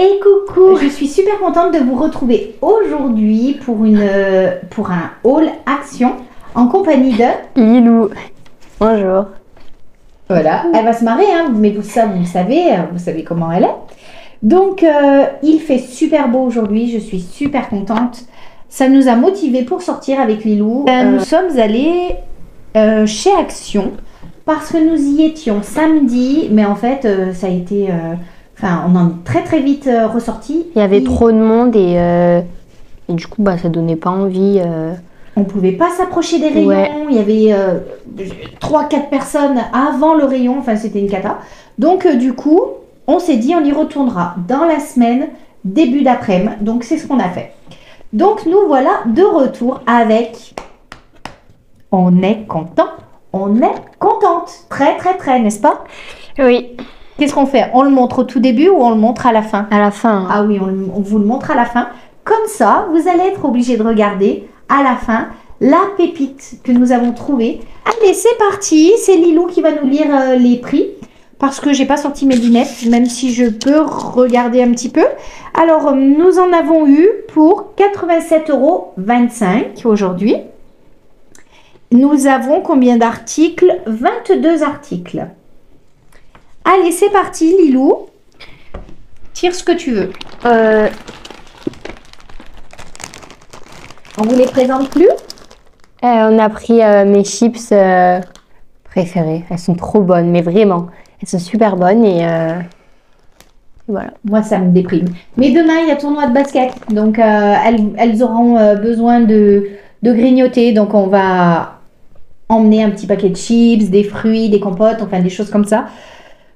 Et coucou, je suis super contente de vous retrouver aujourd'hui pour un haul action en compagnie de Lilou. Bonjour. Voilà, elle va se marrer, hein, mais vous savez comment elle est. Donc, il fait super beau aujourd'hui, je suis super contente. Ça nous a motivés pour sortir avec Lilou. Nous sommes allés chez Action parce que nous y étions samedi, mais en fait, ça a été... on en est très très vite ressorti. Il y avait trop de monde et du coup, ça donnait pas envie. On pouvait pas s'approcher des rayons. Ouais. Il y avait 3-4 personnes avant le rayon. Enfin, c'était une cata. Donc, du coup, on s'est dit on y retournera dans la semaine, début d'après-midi. Donc, c'est ce qu'on a fait. Donc, nous voilà de retour avec... On est content. On est contente. Très, très, très, n'est-ce pas? Oui. Qu'est-ce qu'on fait? On le montre au tout début ou on le montre à la fin? À la fin. Ah oui, on vous le montre à la fin. Comme ça, vous allez être obligé de regarder à la fin la pépite que nous avons trouvée. Allez, c'est parti. C'est Lilou qui va nous lire les prix parce que j'ai pas sorti mes lunettes, même si je peux regarder un petit peu. Alors, nous en avons eu pour 87,25 € aujourd'hui. Nous avons combien d'articles? 22 articles. Allez, c'est parti, Lilou. Tire ce que tu veux. On vous les présente plus? On a pris mes chips préférées. Elles sont trop bonnes, mais vraiment. Elles sont super bonnes et voilà. Moi, ça me déprime. Mais demain, il y a tournoi de basket. Donc, elles auront besoin de grignoter. Donc, on va emmener un petit paquet de chips, des fruits, des compotes, enfin des choses comme ça.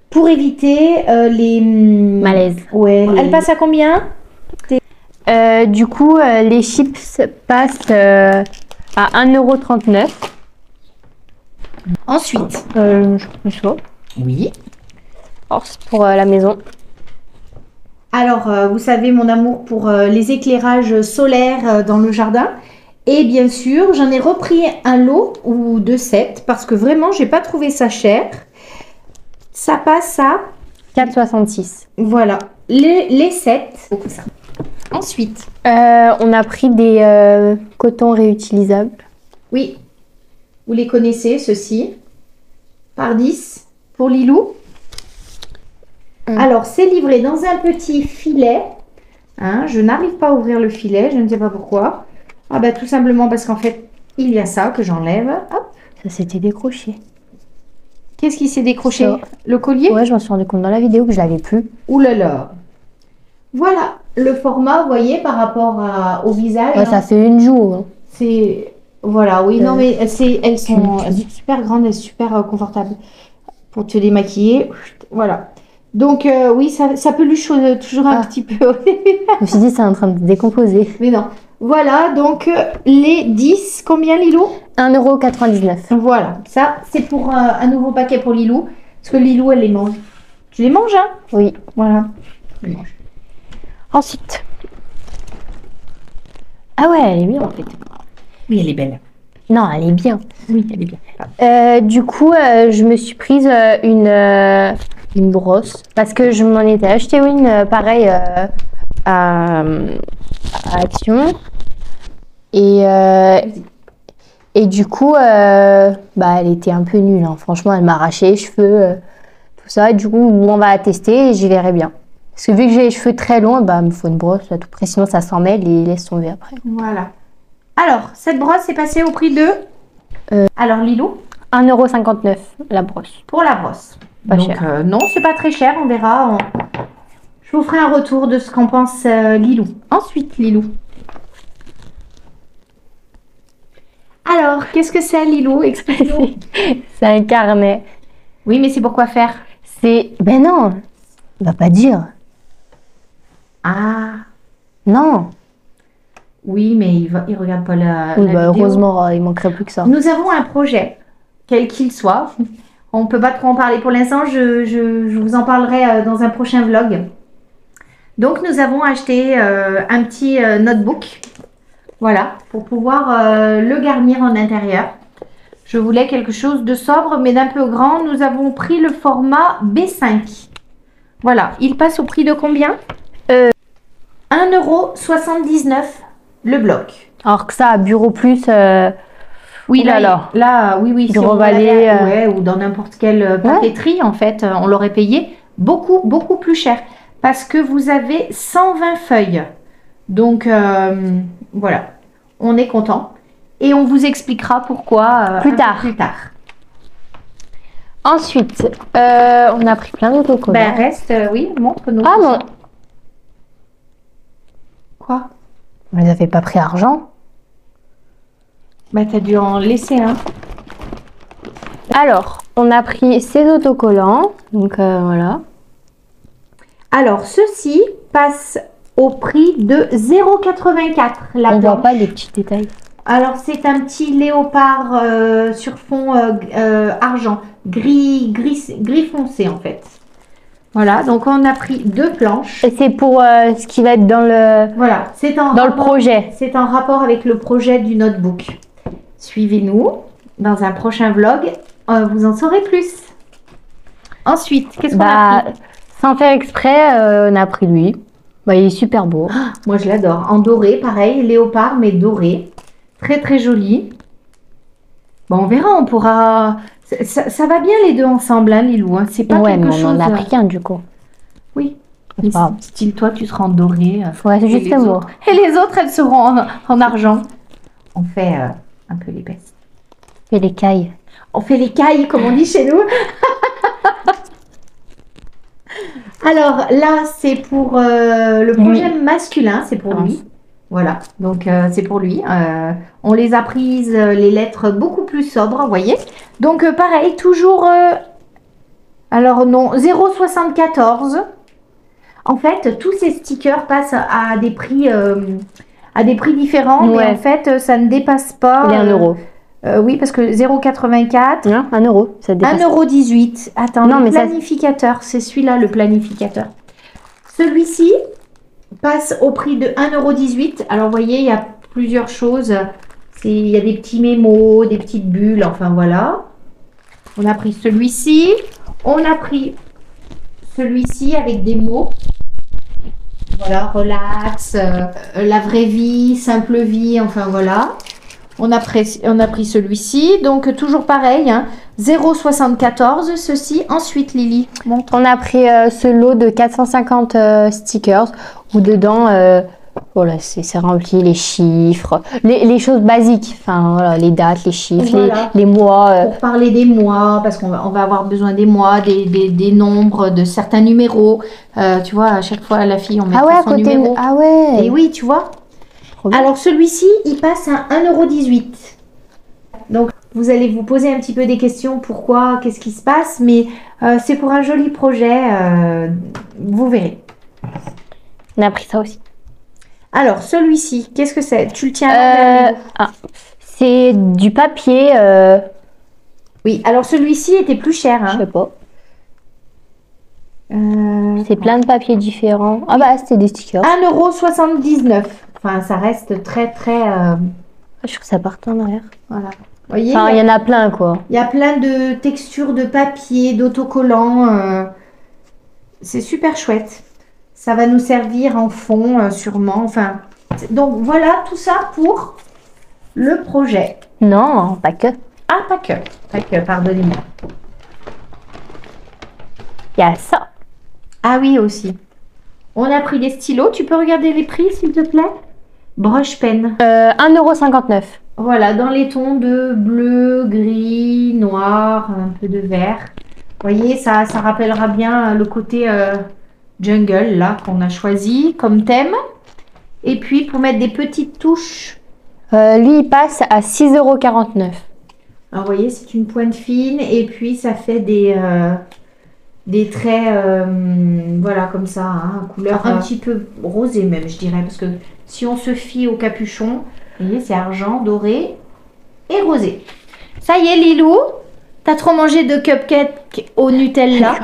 Pour éviter les... Malaises. Ouais. Elle passe à combien? Du coup, les chips passent à 1,39 €. Ensuite. Je sais pas. Oui. Alors, c'est pour la maison. Alors, vous savez mon amour pour les éclairages solaires dans le jardin. Et bien sûr, j'en ai repris un lot ou de 7 parce que vraiment, j'ai pas trouvé ça cher. Ça passe à 4,66 €. Voilà, les 7. Beaucoup ça. Ensuite. On a pris des cotons réutilisables. Oui, vous les connaissez, ceux-ci. Par 10 pour Lilou. Alors, c'est livré dans un petit filet. Hein, je n'arrive pas à ouvrir le filet, je ne sais pas pourquoi. Ah bah tout simplement parce qu'en fait, il y a ça que j'enlève. Hop. Ça s'était décroché. Qu'est-ce qui s'est décroché? Ça. Le collier? Ouais, je m'en suis rendu compte dans la vidéo que je l'avais plus. Ouh là là. Voilà le format, vous voyez, par rapport au visage. Ouais, ça fait une joue. Hein. C'est... Voilà, oui, non mais elles sont super grandes et super confortables pour te démaquiller. Voilà. Donc oui, ça peluche toujours un petit peu. Je me suis dit, c'est en train de décomposer. Mais non. Voilà, donc les 10, combien Lilou? 1,99 €. Voilà, ça c'est pour un nouveau paquet pour Lilou. Parce que Lilou, elle les mange. Tu les manges, hein? Oui. Voilà. Je les mange. Ensuite. Ah ouais, elle est bien en fait. Oui, elle est belle. Non, elle est bien. Oui, elle est bien. Du coup, je me suis prise une brosse. Parce que je m'en étais acheté une pareille à Action. Et du coup, elle était un peu nulle. Hein. Franchement, elle m'a arraché les cheveux, tout ça. Et du coup, on va la tester et j'y verrai bien. Parce que vu que j'ai les cheveux très longs, il me faut une brosse à tout près, sinon ça s'en mêle et laisse tomber après. Voilà. Alors, cette brosse est passée au prix de... Alors, Lilou? 1,59 € la brosse. Pour la brosse. Pas Donc, cher. non, c'est pas très cher, on verra. Je vous ferai un retour de ce qu'en pense Lilou. Ensuite, Lilou. Alors, qu'est-ce que c'est, Lilou? Explique-nous. C'est un carnet. Oui, mais c'est pour quoi faire? C'est... Ben non, on va pas dire. Ah, Non. oui, mais il regarde pas la Oui, vidéo. heureusement, il manquerait plus que ça. Nous avons un projet, quel qu'il soit. On ne peut pas trop en parler pour l'instant. Je vous en parlerai dans un prochain vlog. Donc, nous avons acheté un petit notebook. Voilà, pour pouvoir le garnir en intérieur. Je voulais quelque chose de sobre, mais d'un peu grand. Nous avons pris le format B5. Voilà, il passe au prix de combien? 1,79 € le bloc. Alors que ça, à Bureau Plus, Oui, là. oui, si Bureau on Vallée, l'allait, ou dans n'importe quelle papeterie, en fait, on l'aurait payé beaucoup, beaucoup plus cher. Parce que vous avez 120 feuilles. Donc, voilà, on est content. Et on vous expliquera pourquoi Plus un peu tard. plus tard. Ensuite, on a pris plein d'autocollants. Ben, reste, oui, montre-nous. Ah non, Quoi? on les avait pas pris argent. Ben, t'as dû en laisser un. Alors, on a pris ces autocollants. Donc, voilà. Alors, ceci passe au prix de 0,84 la On voit planche. pas les petits détails. Alors, c'est un petit léopard sur fond argent, gris foncé en fait. Voilà, donc on a pris 2 planches. Et c'est pour ce qui va être dans le, Voilà, c'est en dans le rapport, projet. c'est en rapport avec le projet du notebook. Suivez-nous dans un prochain vlog, vous en saurez plus. Ensuite, qu'est-ce qu'on a pris? Sans faire exprès, on a pris lui. Bah, il est super beau. Moi, je l'adore. En doré, pareil, léopard, mais doré. Très, très joli. Bon, on verra, on pourra... Ça va bien les deux ensemble, hein, Lilou. Hein. C'est pas Ouais, quelque mais chose... on en a pris qu'un du coup. Oui. C'est Mais pas grave. style, toi, tu seras en doré. Ouais, c'est et juste les moi. autres- Et les autres, elles seront en argent. On fait un peu l'épaisse. Et les cailles. On fait les cailles, comme on dit chez nous. Alors là, c'est pour le projet masculin, c'est pour lui. Voilà, donc c'est pour lui. On les a prises, les lettres beaucoup plus sobres, vous voyez. Donc pareil, toujours... alors non, 0,74. En fait, tous ces stickers passent à des prix différents. Ouais. Mais en fait, ça ne dépasse pas... Il est 1 euro. oui, parce que 0,84... Non, 1 euro. Ça dépasse. 1,18 €. Attends, Non, le mais ça- planificateur, c'est celui-là, le planificateur. Celui-ci passe au prix de 1,18 €. Alors, vous voyez, il y a plusieurs choses. Il y a des petits mémos, des petites bulles, enfin voilà. On a pris celui-ci. On a pris celui-ci avec des mots. Voilà, relax, la vraie vie, simple vie, enfin voilà. On a pris celui-ci, donc toujours pareil, hein, 0,74 ceci. Ensuite, Lily, montre. On a pris ce lot de 450 stickers où dedans, voilà, c'est rempli les chiffres, les choses basiques, enfin voilà, les dates, les chiffres, Voilà. les mois. Pour parler des mois, parce qu'on va avoir besoin des mois, des nombres, de certains numéros. Tu vois, à chaque fois, la fille, on met Ah ouais, à son côté. numéro. Ah ouais. Et oui, tu vois. Trop bien. Alors celui-ci, il passe à 1,18 €. Donc vous allez vous poser un petit peu des questions, pourquoi, qu'est-ce qui se passe, mais c'est pour un joli projet, vous verrez. On a pris ça aussi. Alors celui-ci, qu'est-ce que c'est? Tu le tiens à l'envers, Lilou. C'est du papier, Oui, alors celui-ci était plus cher. je Hein. sais pas. C'est plein de papiers différents. Ah bah c'était des stickers. 1,79 €. Enfin, ça reste très, très... Je trouve que ça part en arrière. voilà. Vous voyez, Enfin, il y en a plein quoi. il y a plein de textures de papier, d'autocollants. C'est super chouette. Ça va nous servir en fond, sûrement. Enfin, donc voilà tout ça pour le projet. Non, pas que. Ah, pas que, pardonnez-moi. Il y a ça. Ah oui, aussi. On a pris des stylos. Tu peux regarder les prix, s'il te plaît? Brush pen. 1,59 €. Voilà, dans les tons de bleu, gris, noir, un peu de vert. Vous voyez, ça rappellera bien le côté jungle, là, qu'on a choisi comme thème. Et puis, pour mettre des petites touches. Lui, il passe à 6,49 €. Alors, vous voyez, c'est une pointe fine. Et puis, ça fait des traits, voilà, comme ça, hein, couleur un petit peu rosée même, je dirais. Parce que si on se fie au capuchon, vous voyez, c'est argent, doré et rosé. Ça y est, Lilou, t'as trop mangé de cupcakes au Nutella.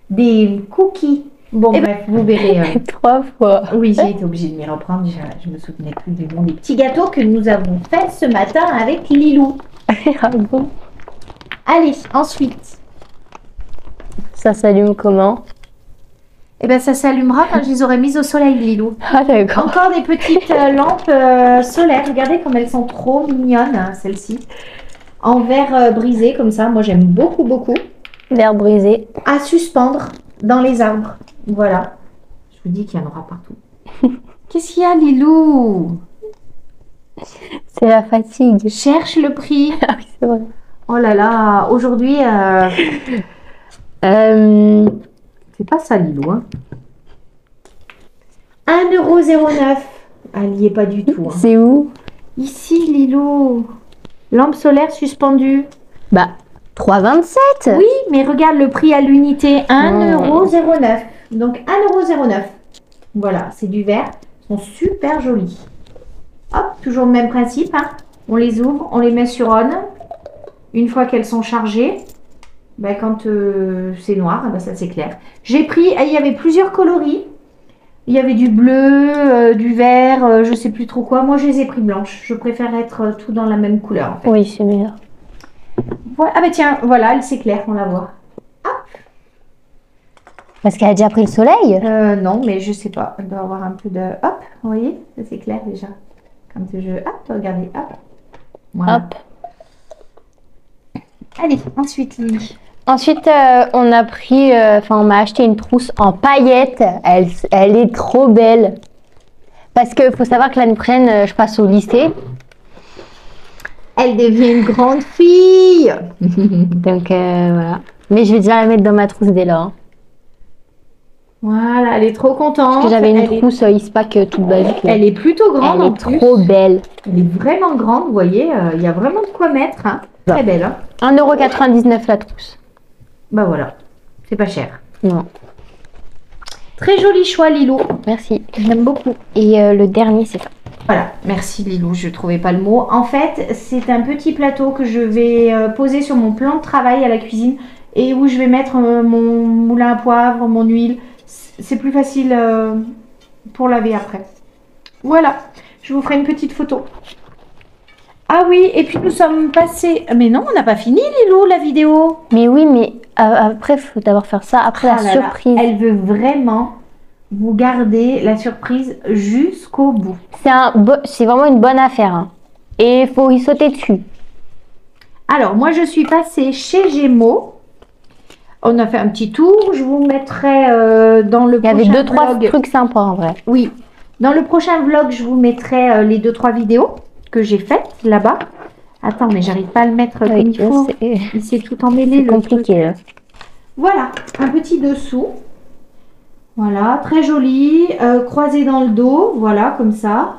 des cookies. Bon, bref, vous verrez. 3 fois. Oui, j'ai été obligée de m'y reprendre. Je me souvenais plus du nom des petits gâteaux que nous avons fait ce matin avec Lilou. Ah bon? Allez, ensuite. Ça s'allume comment? Et ben ça s'allumera quand je les aurai mises au soleil, Lilou. Ah, d'accord. Encore des petites lampes solaires. Regardez comme elles sont trop mignonnes, hein, celles-ci. En verre brisé, comme ça. Moi, j'aime beaucoup, beaucoup. Verre brisé. À suspendre dans les arbres. Voilà. Je vous dis qu'il y en aura partout. Qu'est-ce qu'il y a, Lilou? C'est la fatigue. Cherche le prix. Ah oui, c'est vrai. Oh là là. Aujourd'hui, c'est pas ça, Lilou. Hein. 1,09 €. Elle n'y est pas du tout. Hein. C'est où? Ici, Lilou. Lampe solaire suspendue. Bah, 3,27. Oui, mais regarde le prix à l'unité. 1,09 €. Donc, 1,09 €. Voilà, c'est du verre. Ils sont super jolis. Hop, toujours le même principe. Hein. On les ouvre, on les met sur on. Une fois qu'elles sont chargées, ben, quand c'est noir, ben, ça s'éclaire. J'ai pris, il y avait plusieurs coloris. Il y avait du bleu, du vert, je sais plus trop quoi. Moi, je les ai pris blanches. Je préfère être tout dans la même couleur. En fait. Oui, c'est meilleur. Voilà. Ah ben tiens, voilà, elle s'éclaire, on la voit. Parce qu'elle a déjà pris le soleil. Non, mais je sais pas. Elle doit avoir un peu de... Hop, vous voyez, ça s'éclaire déjà. Quand je... Hop, regardez, hop. Voilà. Hop. Allez, ensuite, Lily. Ensuite, on a pris, on m'a acheté une trousse en paillettes. Elle est trop belle. Parce qu'il faut savoir que l'année prochaine, je passe au lycée. Elle devient une grande fille. Donc, voilà. Mais je vais déjà la mettre dans ma trousse dès lors. Voilà, elle est trop contente. Parce que j'avais une trousse ISPAC toute basique. Elle est plutôt grande en plus. Elle est trop belle. Elle est vraiment grande, vous voyez. Il y a vraiment de quoi mettre. Hein. Très belle. Hein. 1,99 € la trousse. Bah voilà, c'est pas cher. Non. Très joli choix, Lilou. Merci. J'aime beaucoup. Et le dernier, c'est ça. Voilà, merci Lilou, je trouvais pas le mot. En fait, c'est un petit plateau que je vais poser sur mon plan de travail à la cuisine et où je vais mettre mon moulin à poivre, mon huile. C'est plus facile pour laver après. Voilà, je vous ferai une petite photo. Ah oui, et puis nous sommes passés... Mais non, on n'a pas fini Lilou, la vidéo. Mais oui, mais après, il faut d'abord faire ça. Après la surprise. Elle veut vraiment vous garder la surprise jusqu'au bout. C'est vraiment une bonne affaire. Hein. Et il faut y sauter dessus. Alors, moi, je suis passée chez Gémeaux. On a fait un petit tour. Je vous mettrai dans le prochain vlog. Il y avait 2-3 trucs sympas en vrai. Oui. Dans le prochain vlog, je vous mettrai les 2-3 vidéos que j'ai faites là-bas. Attends, mais j'arrive pas à le mettre comme il faut. Il s'est tout emmêlé. C'est compliqué. Voilà, un petit dessous. Voilà, très joli. Croisé dans le dos. Voilà, comme ça.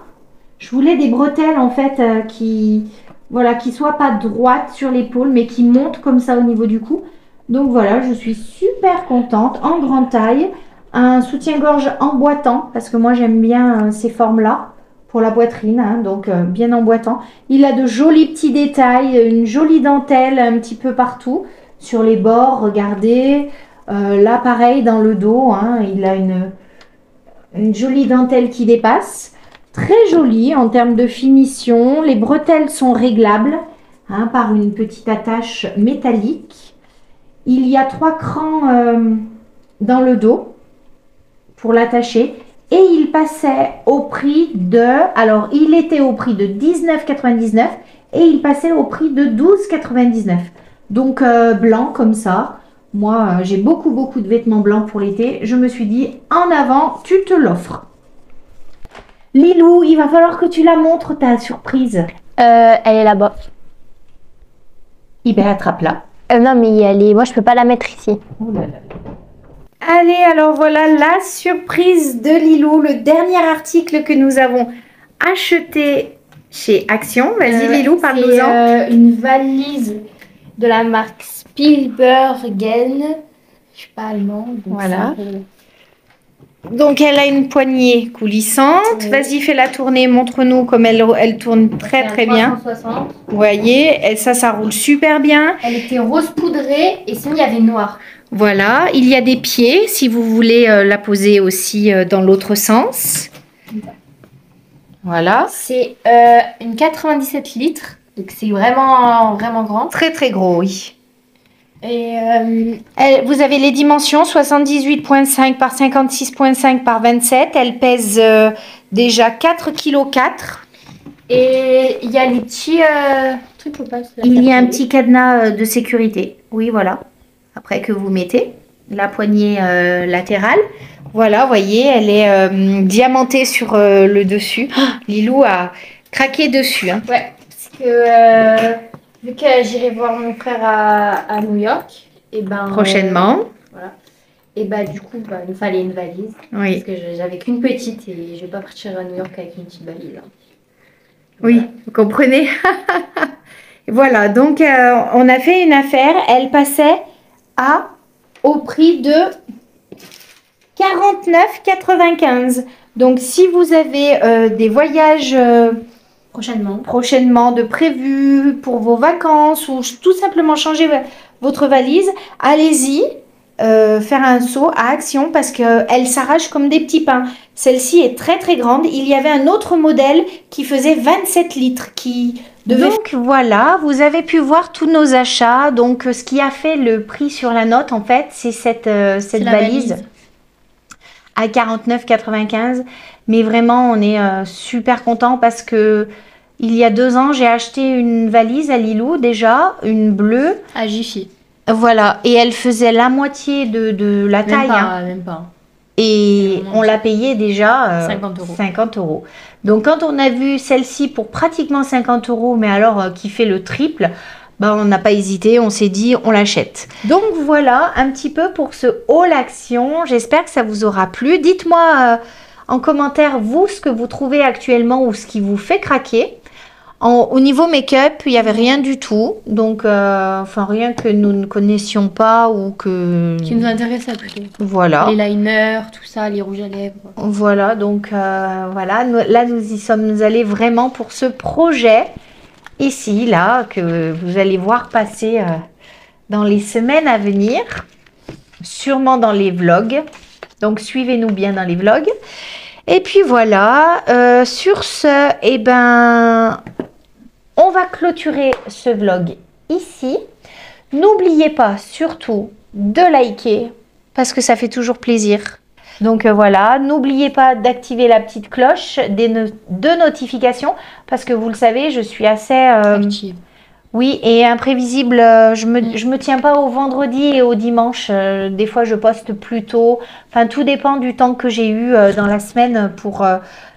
Je voulais des bretelles en fait qui soient pas droites sur l'épaule, mais qui montent comme ça au niveau du cou. Donc voilà, je suis super contente, en grande taille, un soutien-gorge emboîtant, parce que moi j'aime bien ces formes-là, pour la poitrine, hein, donc bien emboîtant. Il a de jolis petits détails, une jolie dentelle un petit peu partout, sur les bords, regardez. Là pareil, dans le dos, hein, il a une jolie dentelle qui dépasse. Très joli en termes de finition, les bretelles sont réglables, hein, par une petite attache métallique. Il y a 3 crans dans le dos pour l'attacher et il passait au prix de... Alors, il était au prix de 19,99 € et il passait au prix de 12,99 €. Donc, blanc comme ça. Moi, j'ai beaucoup de vêtements blancs pour l'été. Je me suis dit, en avant, tu te l'offres. Lilou, il va falloir que tu la montres, ta surprise. Elle est là-bas. Ben, attrape-la. Non, mais elle est... moi, je peux pas la mettre ici. Oh là là. Allez, alors voilà la surprise de Lilou, le dernier article que nous avons acheté chez Action. Vas-y Lilou, parle-nous-en. Une valise de la marque Spielbergen. Je suis pas allemande. Voilà. Donc elle a une poignée coulissante. Oui. Vas-y, fais-la tourner, montre-nous comme elle tourne très bien. 360. Vous voyez, et ça roule super bien. Elle était rose poudrée et sinon il y avait noir. Voilà, il y a des pieds si vous voulez la poser aussi dans l'autre sens. Voilà. C'est une 97 litres, donc c'est vraiment grand. Très gros, oui. Et vous avez les dimensions 78,5 par 56,5 par 27. Elle pèse déjà 4,4 kg. Et il y a les petits trucs ou pas? Il y a un petit cadenas de sécurité. Oui, voilà. Après que vous mettez la poignée latérale. Voilà, vous voyez, elle est diamantée sur le dessus. Lilou a craqué dessus. Hein. Ouais, parce que vu que j'irai voir mon frère à New York, et ben Prochainement. voilà. Et bah du coup, bah, il me fallait une valise. Oui. Parce que j'avais qu'une petite et je vais pas partir à New York avec une petite valise. Hein. Oui, vous comprenez. Voilà, donc on a fait une affaire. Elle passait au prix de 49,95. Donc si vous avez des voyages prochainement de prévus pour vos vacances ou tout simplement changer votre valise, allez-y. Faire un saut à Action parce qu'elle s'arrache comme des petits pains. Celle-ci est très très grande. Il y avait un autre modèle qui faisait 27 litres qui devait... Donc voilà, vous avez pu voir tous nos achats. Donc ce qui a fait le prix sur la note en fait, c'est cette valise à 49,95. Mais vraiment, on est super content parce que il y a 2 ans, j'ai acheté une valise à Lilou déjà, une bleue. À Jiffy. Voilà, et elle faisait la moitié de la taille. Même pas. Et on l'a payée déjà 50 euros. 50 euros. Donc quand on a vu celle-ci pour pratiquement 50 euros, mais alors qui fait le triple, bah, on n'a pas hésité, on s'est dit on l'achète. Donc voilà un petit peu pour ce haul action. J'espère que ça vous aura plu. Dites-moi en commentaire vous ce que vous trouvez actuellement ou ce qui vous fait craquer. Au niveau make-up, il n'y avait rien du tout. Donc, rien que nous ne connaissions pas ou que... Qui nous intéressait plutôt. Voilà. Les liners, tout ça, les rouges à lèvres. Voilà, donc voilà. Là, nous y sommes allés vraiment pour ce projet. Ici, là, que vous allez voir passer dans les semaines à venir. Sûrement dans les vlogs. Donc, suivez-nous bien dans les vlogs. Et puis voilà. Sur ce, eh ben... on va clôturer ce vlog ici. N'oubliez pas surtout de liker parce que ça fait toujours plaisir. Donc voilà, n'oubliez pas d'activer la petite cloche de notification parce que vous le savez, je suis assez... active. Oui, et imprévisible. Je me tiens pas au vendredi et au dimanche. Des fois, je poste plus tôt. Enfin, tout dépend du temps que j'ai eu dans la semaine pour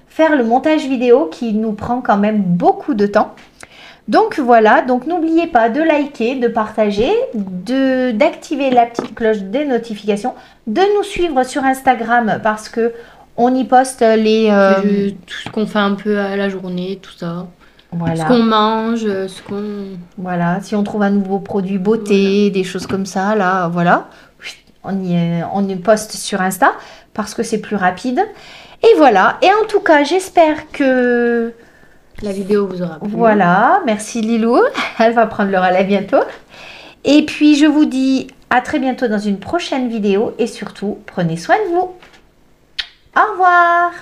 faire le montage vidéo qui nous prend quand même beaucoup de temps. Donc voilà, donc n'oubliez pas de liker, de partager, d'activer la petite cloche des notifications, de nous suivre sur Instagram parce que on y poste tout ce qu'on fait un peu à la journée, tout ça. Voilà. Ce qu'on mange, ce qu'on... Voilà, si on trouve un nouveau produit beauté, des choses comme ça, là, voilà. On y poste sur Insta parce que c'est plus rapide. Et voilà, et en tout cas, j'espère que... la vidéo vous aura plu. Voilà, merci Lilou. Elle va prendre le relais bientôt. Et puis, je vous dis à très bientôt dans une prochaine vidéo. Et surtout, prenez soin de vous. Au revoir.